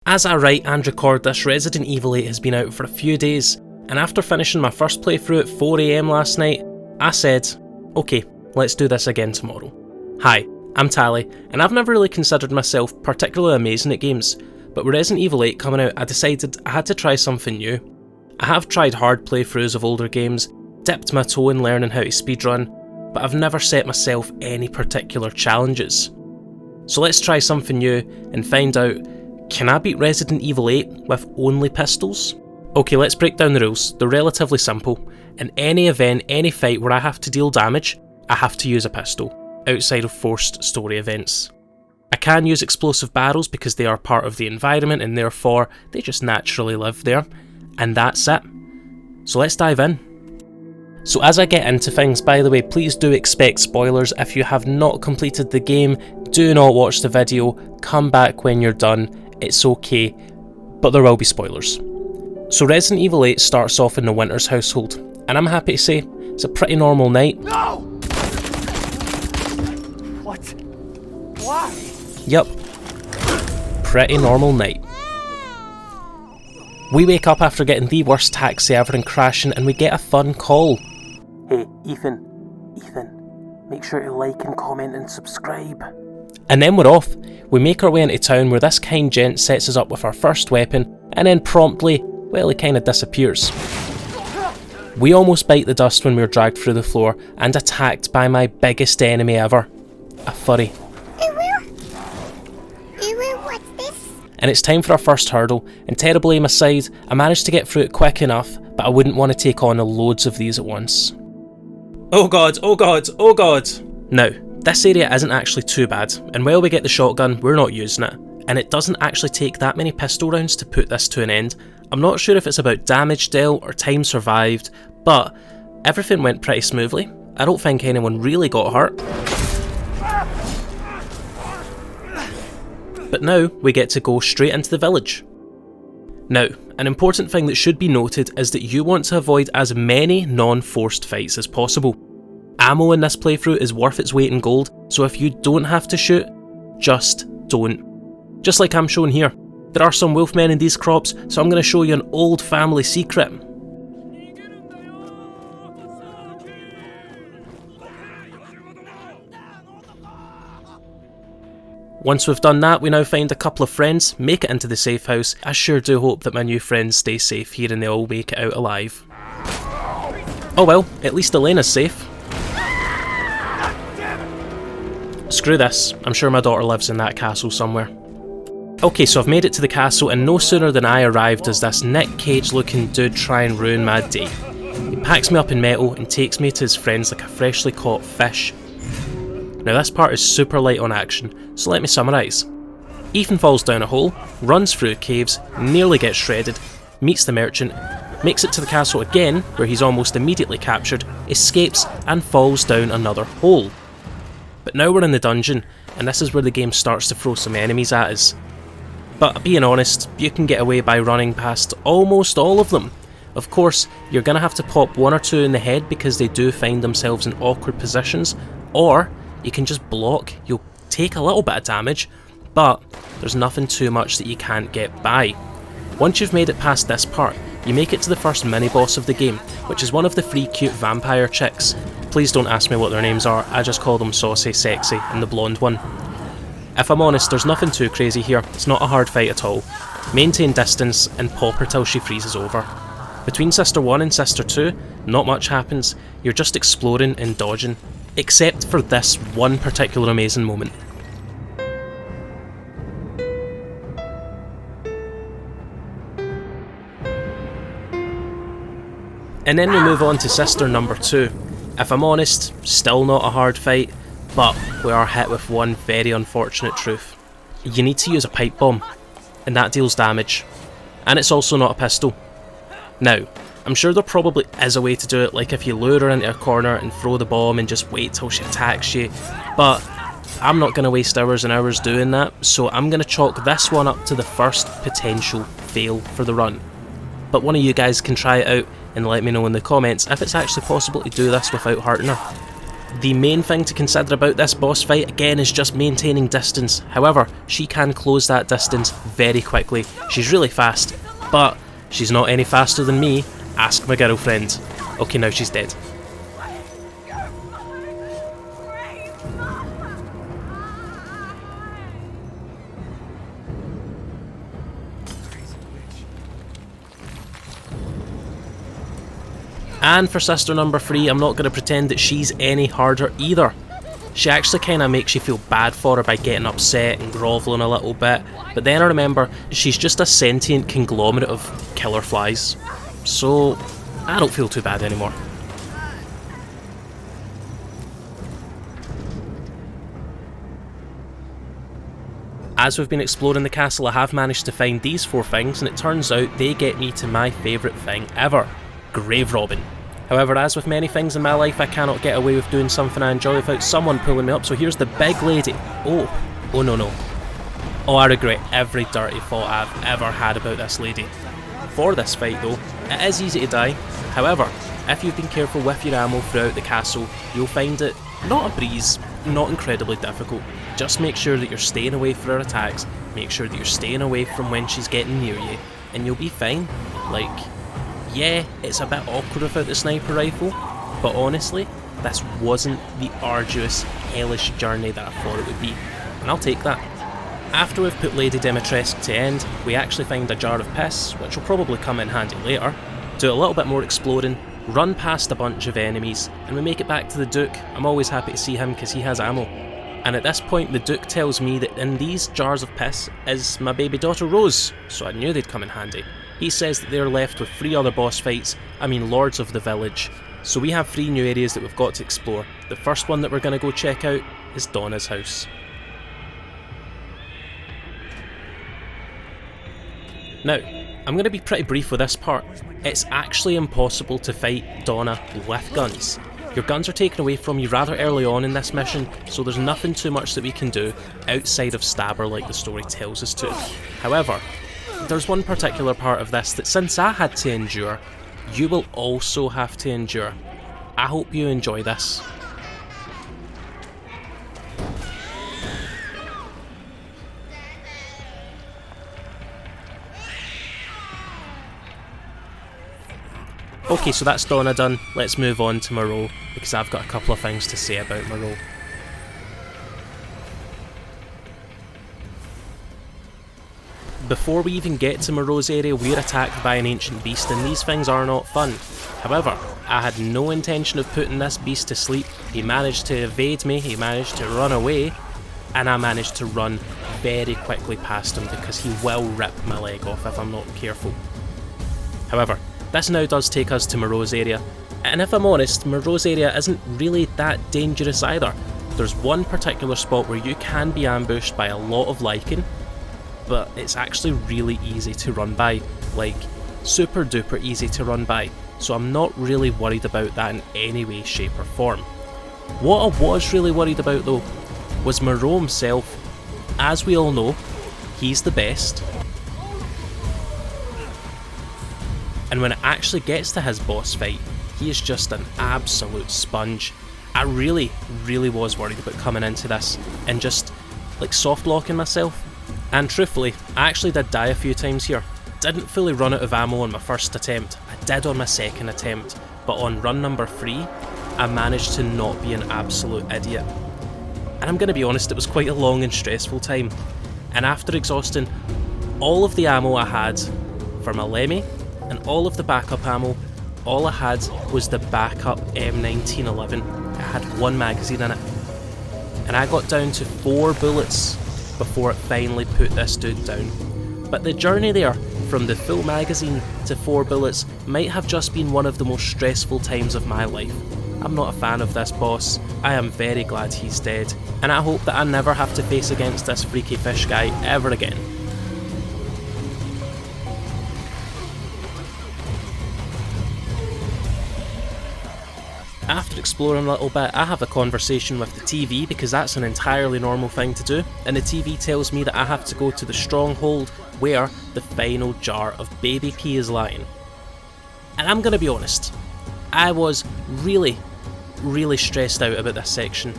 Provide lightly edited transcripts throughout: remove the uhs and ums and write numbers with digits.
As I write and record this, Resident Evil 8 has been out for a few days, and after finishing my first playthrough at 4 AM last night, I said, okay, let's do this again tomorrow. Hi, I'm Tally, and I've never really considered myself particularly amazing at games, but with Resident Evil 8 coming out, I decided I had to try something new. I have tried hard playthroughs of older games, dipped my toe in learning how to speedrun, but I've never set myself any particular challenges. So let's try something new and find out, can I beat Resident Evil 8 with only pistols? Okay, let's break down the rules. They're relatively simple. In any event, any fight where I have to deal damage, I have to use a pistol, outside of forced story events. I can use explosive barrels because they are part of the environment and therefore they just naturally live there. And that's it. So let's dive in. So as I get into things, by the way, please do expect spoilers. If you have not completed the game, do not watch the video, come back when you're done. It's okay, but there will be spoilers. So Resident Evil 8 starts off in the Winters household, and I'm happy to say it's a pretty normal night. No! What? Why? Yep, pretty normal night. We wake up after getting the worst taxi ever and crashing, and we get a fun call. Hey, Ethan, make sure to like and comment and subscribe. And then we're off. We make our way into town where this kind gent sets us up with our first weapon, and then promptly, well, he kind of disappears. We almost bite the dust when we're dragged through the floor and attacked by my biggest enemy ever, a furry. What's this? And it's time for our first hurdle, and terrible aim aside, I managed to get through it quick enough, but I wouldn't want to take on loads of these at once. Oh god, oh god, oh god! Now, this area isn't actually too bad, and while we get the shotgun, we're not using it, and it doesn't actually take that many pistol rounds to put this to an end. I'm not sure if it's about damage dealt or time survived, but everything went pretty smoothly. I don't think anyone really got hurt. But now we get to go straight into the village. Now, an important thing that should be noted is that you want to avoid as many non-forced fights as possible. Ammo in this playthrough is worth its weight in gold, so if you don't have to shoot, just don't. Just like I'm showing here. There are some wolfmen in these crops, so I'm going to show you an old family secret. Once we've done that, we now find a couple of friends, make it into the safe house. I sure do hope that my new friends stay safe here and they all make it out alive. Oh well, at least Elena's safe. Screw this, I'm sure my daughter lives in that castle somewhere. Okay, so I've made it to the castle, and no sooner than I arrived does this Nick Cage looking dude try and ruin my day. He packs me up in metal and takes me to his friends like a freshly caught fish. Now this part is super light on action, so let me summarise. Ethan falls down a hole, runs through caves, nearly gets shredded, meets the merchant, makes it to the castle again, where he's almost immediately captured, escapes and falls down another hole. But now we're in the dungeon, and this is where the game starts to throw some enemies at us. But being honest, you can get away by running past almost all of them. Of course, you're going to have to pop one or two in the head because they do find themselves in awkward positions, or you can just block. You'll take a little bit of damage, but there's nothing too much that you can't get by. Once you've made it past this part, you make it to the first mini-boss of the game, which is one of the 3 cute vampire chicks. Please don't ask me what their names are, I just call them Saucy, Sexy and the blonde one. If I'm honest, there's nothing too crazy here, it's not a hard fight at all. Maintain distance and pop her till she freezes over. Between Sister 1 and Sister 2, not much happens, you're just exploring and dodging. Except for this one particular amazing moment. And then we move on to Sister number 2. If I'm honest, still not a hard fight, but we are hit with one very unfortunate truth. You need to use a pipe bomb, and that deals damage. And it's also not a pistol. Now, I'm sure there probably is a way to do it, like if you lure her into a corner and throw the bomb and just wait till she attacks you, but I'm not going to waste hours and hours doing that, so I'm going to chalk this one up to the first potential fail for the run. But one of you guys can try it out and let me know in the comments if it's actually possible to do this without hurting her. The main thing to consider about this boss fight again is just maintaining distance. However, she can close that distance very quickly. She's really fast, but she's not any faster than me. Ask my girlfriend. Okay, now she's dead. And for sister number 3, I'm not going to pretend that she's any harder either. She actually kind of makes you feel bad for her by getting upset and grovelling a little bit, but then I remember she's just a sentient conglomerate of killer flies, so I don't feel too bad anymore. As we've been exploring the castle, I have managed to find these 4 things, and it turns out they get me to my favourite thing ever. Grave robbing. However, as with many things in my life, I cannot get away with doing something I enjoy without someone pulling me up, so here's the big lady. Oh no. Oh, I regret every dirty thought I've ever had about this lady. For this fight though, it is easy to die. However, if you've been careful with your ammo throughout the castle, you'll find it not a breeze, not incredibly difficult. Just make sure that you're staying away from her attacks, make sure that you're staying away from when she's getting near you, and you'll be fine. Like, yeah, it's a bit awkward without the sniper rifle, but honestly, this wasn't the arduous, hellish journey that I thought it would be, and I'll take that. After we've put Lady Dimitrescu to end, we actually find a jar of piss, which will probably come in handy later, do a little bit more exploring, run past a bunch of enemies, and we make it back to the Duke. I'm always happy to see him because he has ammo. And at this point, the Duke tells me that in these jars of piss is my baby daughter Rose, so I knew they'd come in handy. He says that they're left with 3 other boss fights, lords of the village. So we have 3 new areas that we've got to explore. The first one that we're going to go check out is Donna's house. Now, I'm going to be pretty brief with this part. It's actually impossible to fight Donna with guns. Your guns are taken away from you rather early on in this mission, so there's nothing too much that we can do outside of stab her like the story tells us to. However, there's one particular part of this that since I had to endure, you will also have to endure. I hope you enjoy this. Okay, so that's Donna done. Let's move on to Moreau, because I've got a couple of things to say about Moreau. Before we even get to Moreau's area, we're attacked by an ancient beast, and these things are not fun. However, I had no intention of putting this beast to sleep. He managed to evade me, he managed to run away, and I managed to run very quickly past him because he will rip my leg off if I'm not careful. However, this now does take us to Moreau's area, and if I'm honest, Moreau's area isn't really that dangerous either. There's one particular spot where you can be ambushed by a lot of lichen, but it's actually really easy to run by, like super duper easy to run by, so I'm not really worried about that in any way, shape or form. What I was really worried about though was Moreau himself. As we all know, he's the best, and when it actually gets to his boss fight, he is just an absolute sponge. I really was worried about coming into this and just like soft locking myself. And truthfully, I actually did die a few times here. Didn't fully run out of ammo on my first attempt, I did on my second attempt, but on run number 3, I managed to not be an absolute idiot. And I'm going to be honest, it was quite a long and stressful time. And after exhausting all of the ammo I had for my Lemmy, and all of the backup ammo, all I had was the backup M1911. It had 1 magazine in it. And I got down to 4 bullets before it finally put this dude down. But the journey there, from the full magazine to 4 bullets, might have just been one of the most stressful times of my life. I'm not a fan of this boss, I am very glad he's dead, and I hope that I never have to face against this freaky fish guy ever again. After exploring a little bit, I have a conversation with the TV because that's an entirely normal thing to do, and the TV tells me that I have to go to the Stronghold where the final jar of baby pee is lying. And I'm going to be honest, I was really really stressed out about this section.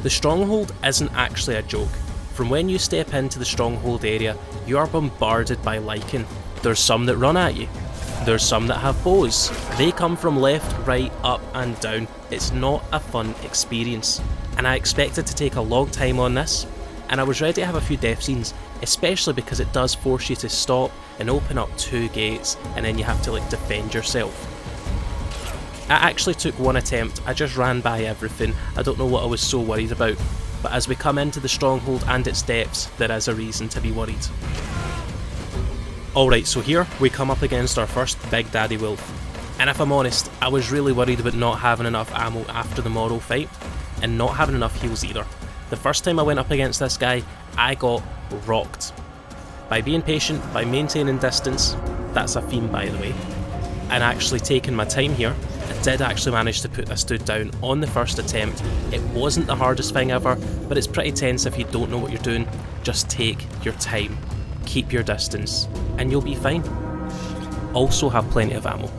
The Stronghold isn't actually a joke. From when you step into the Stronghold area, you are bombarded by Lycan. There's some that run at you. There's some that have bows. They come from left, right, up and down. It's not a fun experience. And I expected to take a long time on this, and I was ready to have a few death scenes, especially because it does force you to stop and open up 2 gates, and then you have to defend yourself. I actually took one attempt, I just ran by everything. I don't know what I was so worried about, but as we come into the Stronghold and its depths, there is a reason to be worried. Alright, so here we come up against our first Big Daddy Wolf, and if I'm honest, I was really worried about not having enough ammo after the Morrow fight, and not having enough heals either. The first time I went up against this guy, I got rocked. By being patient, by maintaining distance, that's a theme by the way, and actually taking my time here, I did actually manage to put this dude down on the first attempt. It wasn't the hardest thing ever, but it's pretty tense if you don't know what you're doing. Just take your time, keep your distance, and you'll be fine. Also have plenty of ammo.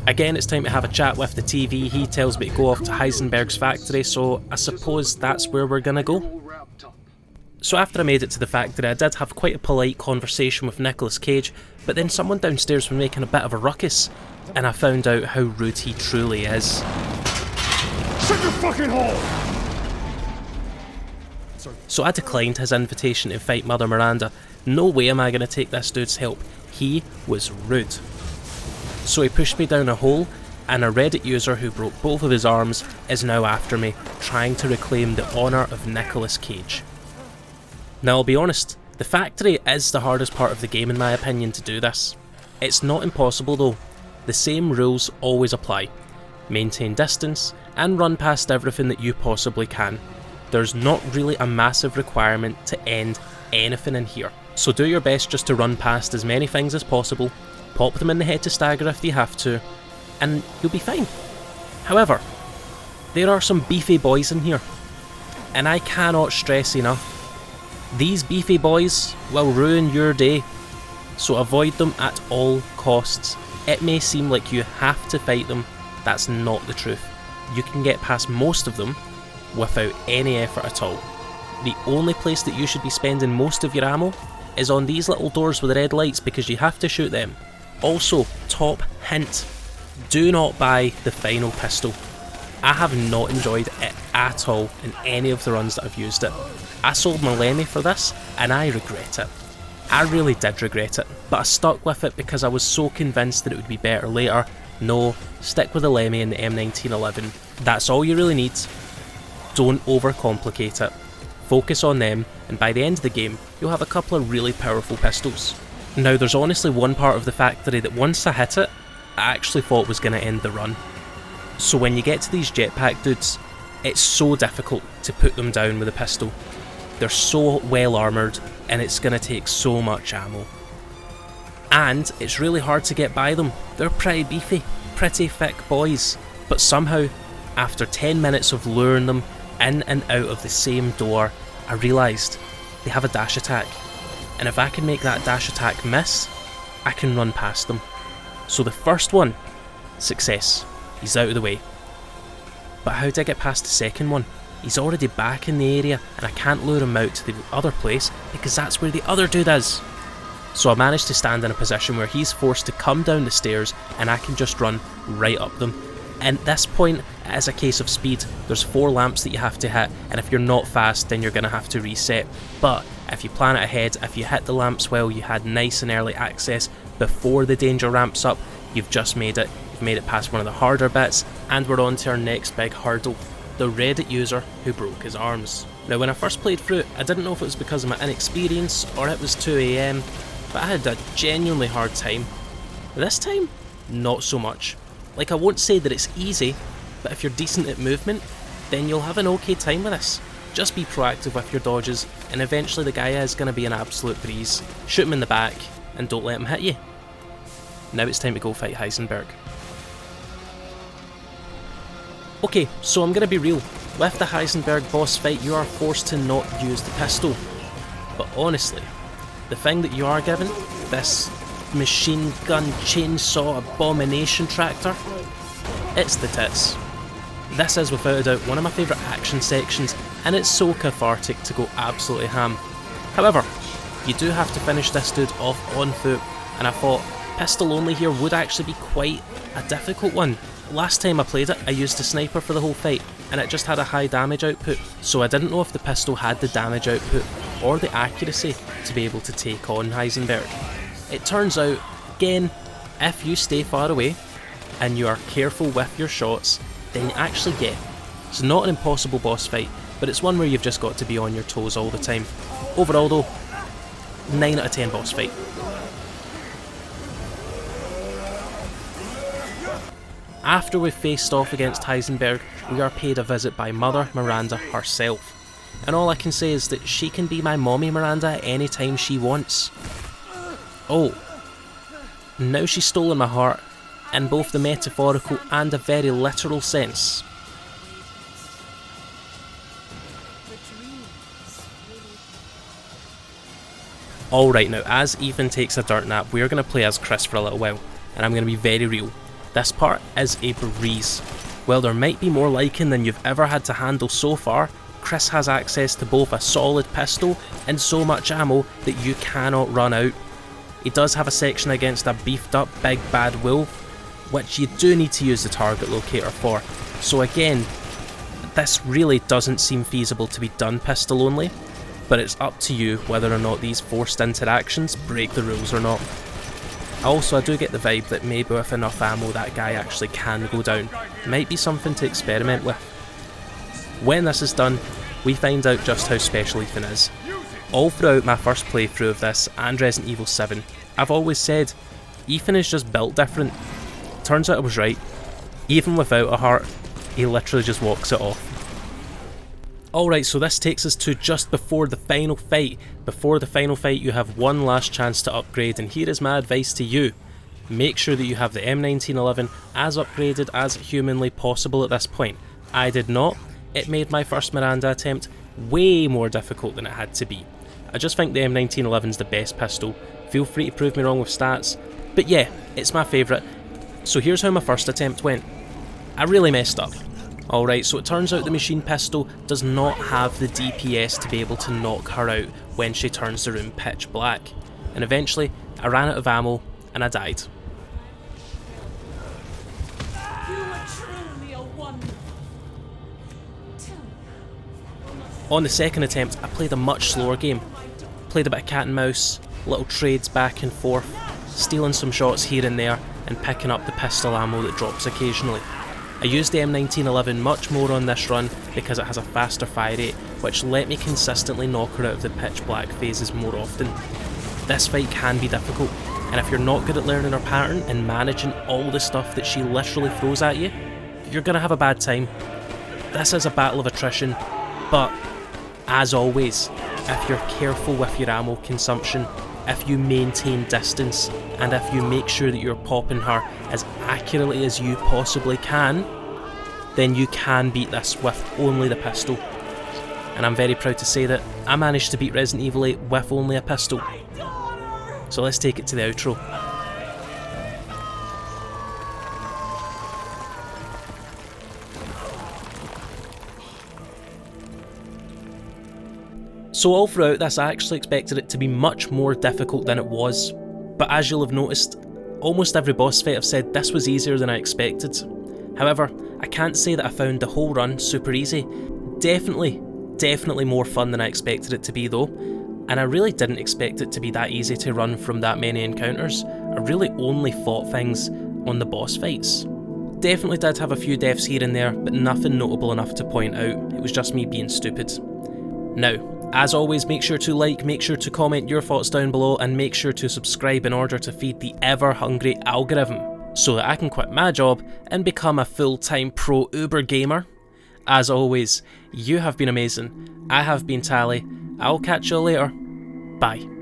Again, it's time to have a chat with the TV. He tells me to go off to Heisenberg's factory, so I suppose that's where we're gonna go. So after I made it to the factory, I did have quite a polite conversation with Nicolas Cage, but then someone downstairs was making a bit of a ruckus, and I found out how rude he truly is. Shut your fucking hole! So I declined his invitation to fight Mother Miranda. No way am I going to take this dude's help. He was rude. So he pushed me down a hole, and a Reddit user who broke both of his arms is now after me, trying to reclaim the honour of Nicolas Cage. Now I'll be honest, the factory is the hardest part of the game in my opinion to do this. It's not impossible though. The same rules always apply. Maintain distance, and run past everything that you possibly can. There's not really a massive requirement to end anything in here. So do your best just to run past as many things as possible, pop them in the head to stagger if you have to, and you'll be fine. However, there are some beefy boys in here, and I cannot stress enough, these beefy boys will ruin your day, so avoid them at all costs. It may seem like you have to fight them, that's not the truth. You can get past most of them without any effort at all. The only place that you should be spending most of your ammo is on these little doors with the red lights, because you have to shoot them. Also, top hint, do not buy the final pistol. I have not enjoyed it at all in any of the runs that I've used it. I sold my Lemmy for this, and I regret it. I really did regret it, but I stuck with it because I was so convinced that it would be better later. No, stick with the Lemmy and the M1911. That's all you really need. Don't overcomplicate it. Focus on them, and by the end of the game, you'll have a couple of really powerful pistols. Now there's honestly one part of the factory that once I hit it, I actually thought was going to end the run. So when you get to these jetpack dudes, it's so difficult to put them down with a pistol. They're so well armoured, and it's going to take so much ammo. And it's really hard to get by them. They're pretty beefy, pretty thick boys. But somehow, after 10 minutes of luring them in and out of the same door, I realised they have a dash attack. And if I can make that dash attack miss, I can run past them. So the first one, success. He's out of the way. But how do I get past the second one? He's already back in the area, and I can't lure him out to the other place because that's where the other dude is. So I managed to stand in a position where he's forced to come down the stairs and I can just run right up them. And at this point, it is a case of speed. There's 4 lamps that you have to hit, and if you're not fast, then you're going to have to reset. But if you plan it ahead, if you hit the lamps well, you had nice and early access before the danger ramps up, you've just made it. You've made it past one of the harder bits, and we're on to our next big hurdle. The Reddit user who broke his arms. Now when I first played through it, I didn't know if it was because of my inexperience or it was 2 AM, but I had a genuinely hard time. This time, not so much. Like, I won't say that it's easy, but if you're decent at movement, then you'll have an okay time with this. Just be proactive with your dodges, and eventually the guy is going to be an absolute breeze. Shoot him in the back, and don't let him hit you. Now it's time to go fight Heisenberg. Okay, so I'm going to be real. With the Heisenberg boss fight, you are forced to not use the pistol. But honestly, the thing that you are given, this machine gun chainsaw abomination tractor, it's the tits. This is without a doubt one of my favourite action sections, and it's so cathartic to go absolutely ham. However, you do have to finish this dude off on foot, and I thought pistol only here would actually be quite a difficult one. Last time I played it, I used a sniper for the whole fight, and it just had a high damage output, so I didn't know if the pistol had the damage output or the accuracy to be able to take on Heisenberg. It turns out, again, if you stay far away and you are careful with your shots, then you actually get. It's not an impossible boss fight, but it's one where you've just got to be on your toes all the time. Overall though, 9 out of 10 boss fight. After we've faced off against Heisenberg, we are paid a visit by Mother Miranda herself. And all I can say is that she can be my mommy Miranda at any time she wants. Oh, now she's stolen my heart, in both the metaphorical and a very literal sense. Alright, now as Ethan takes a dirt nap, we're going to play as Chris for a little while, and I'm going to be very real. This part is a breeze. While there might be more lichen than you've ever had to handle so far, Chris has access to both a solid pistol and so much ammo that you cannot run out. He does have a section against a beefed up big bad wolf, which you do need to use the target locator for. So again, this really doesn't seem feasible to be done pistol only, but it's up to you whether or not these forced interactions break the rules or not. Also, I do get the vibe that maybe with enough ammo that guy actually can go down. Might be something to experiment with. When this is done, we find out just how special Ethan is. All throughout my first playthrough of this and Resident Evil 7, I've always said, Ethan is just built different. Turns out I was right. Even without a heart, he literally just walks it off. Alright, so this takes us to just before the final fight. Before the final fight, you have one last chance to upgrade, and here is my advice to you. Make sure that you have the M1911 as upgraded as humanly possible at this point. I did not. It made my first Miranda attempt way more difficult than it had to be. I just think the M1911 is the best pistol. Feel free to prove me wrong with stats. But yeah, it's my favourite. So here's how my first attempt went. I really messed up. Alright, so it turns out the machine pistol does not have the DPS to be able to knock her out when she turns the room pitch black. And eventually, I ran out of ammo and I died. On the second attempt, I played a much slower game. Played a bit of cat and mouse, little trades back and forth, stealing some shots here and there, and picking up the pistol ammo that drops occasionally. I used the M1911 much more on this run because it has a faster fire rate, which let me consistently knock her out of the pitch black phases more often. This fight can be difficult, and if you're not good at learning her pattern and managing all the stuff that she literally throws at you, you're gonna have a bad time. This is a battle of attrition, but as always, if you're careful with your ammo consumption, if you maintain distance, and if you make sure that you're popping her as accurately as you possibly can, then you can beat this with only the pistol. And I'm very proud to say that I managed to beat Resident Evil 8 with only a pistol. So let's take it to the outro. So all throughout this, I actually expected it to be much more difficult than it was, but as you'll have noticed, almost every boss fight I've said this was easier than I expected. However, I can't say that I found the whole run super easy. Definitely more fun than I expected it to be though, and I really didn't expect it to be that easy to run from that many encounters. I really only fought things on the boss fights. Definitely did have a few deaths here and there, but nothing notable enough to point out. It was just me being stupid. Now, as always, make sure to like, make sure to comment your thoughts down below, and make sure to subscribe in order to feed the ever-hungry algorithm, so that I can quit my job and become a full-time pro Uber gamer. As always, you have been amazing, I have been Tally, I'll catch you later, bye.